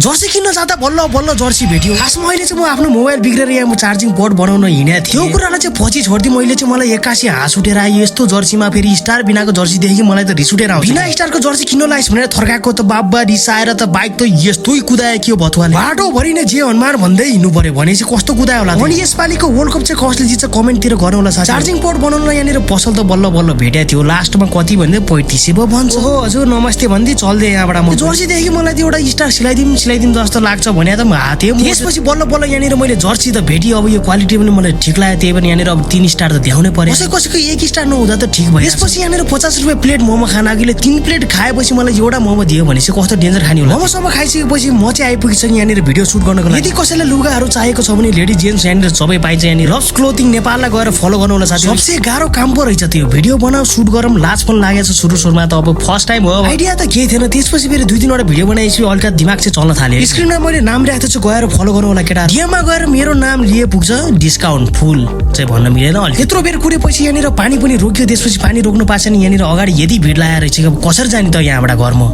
Jersey किन्न जाँदा बल्ल बल्ल जर्सी भेट्यो। खासमा अहिले चाहिँ म आफ्नो मोबाइल बिग्रेर यहाँ म चार्जिङ पोर्ट बनाउन हिँडेको थिएँ। त्यो कुरालाई चाहिँ पछि छोडिदिएँ मैले चाहिँ। मलाई 81 हाँस उठेर आयो। यस्तो जर्सीमा फेरि स्टार बिनाको जर्सी देखेँ मलाई त रिस उठेर आउँछ। बिना स्टारको जर्सी किन्न लाइस् भनेर थर्काएको त बाबा रिसाएर त बाइक त यस्तै कुदायो कि भतुवाले। बाटोभरि नै जे हनुमान भन्दै हिँड्नु पर्यो भने चाहिँ कस्तो कुदायो होला। अनि यसपालिको वर्ल्ड कप चाहिँ कसले जित्छ कमेन्टतिर गर्नु होला साथी। चार्जिङ पोर्ट बनाउन यहाँनिर पसल त बल्ल बल्ल भेटेको थियो। लास्टमा कति भन्दै 3500 पो भन्छ। हो हजुर नमस्ते भन्दै चल्दै यहाँबाट म जर्सी देखि मलाई त्यो एउटा स्टार सिलाइदिउँ जस्तो लाग्छ भने त म हाते। त्यसपछि बल्ल बल्ल यहाँनिर मैले जर्सी त भेटी। अब यो क्वालिटी पनि मलाई ठिक लाग्यो। त्यही पनि यहाँनिर अब 3 स्टार त देखाउनै पर्यो। कसैको 1 स्टार नहुँदा त ठिक भयो। त्यसपछि यहाँनिर 50 रुपियाँ प्लेट मोमो खान अघिले 3 प्लेट खाएपछि मलाई एउटा मोमो दियो भने चाहिँ कस्तो डेन्जर खाने होला। मोमोसम्म खाइसकेपछि म चाहिँ आइपुगिसकेँ यहाँनिर भिडियो सुट गर्नको लागि। यदि कसैलाई लुगाहरू चाहिएको छ भने लेडिज जेन्ट्स यहाँनिर सबै पाइन्छ। यहाँनिर रब्स क्लोथिङ नेपाललाई गएर फलो गर्नु होला साथी। सबसे गाह्रो काम पो रहेछ त्यो। भिडियो बनाऊ सुट गरौँ लाज पनि लागेको छ सुरुमा त। अब फर्स्ट टाइम हो आइडिया त केही थिएन। त्यसपछि फेरि 2-3 वटा भिडियो बनाएपछि अलिकति दिमाग चाहिँ चल्न थाल्यो। स्क्रिनमा मैले नाम राखेको छु गएर फलो गर्नु होला केटा। डिएममा गएर मेरो नाम लिए पुग्छ डिस्काउन्ट फुल चाहिँ भन्न मिलेन। अलि यत्रो बेर कुरेपछि यहाँनिर पानी पनि रोक्यो। त्यसपछि पानी रोक्नु पाएछ नि यहाँनिर अगाडि यदि भिड लागेर रहेछ कसरी जाने त यहाँबाट घरमा।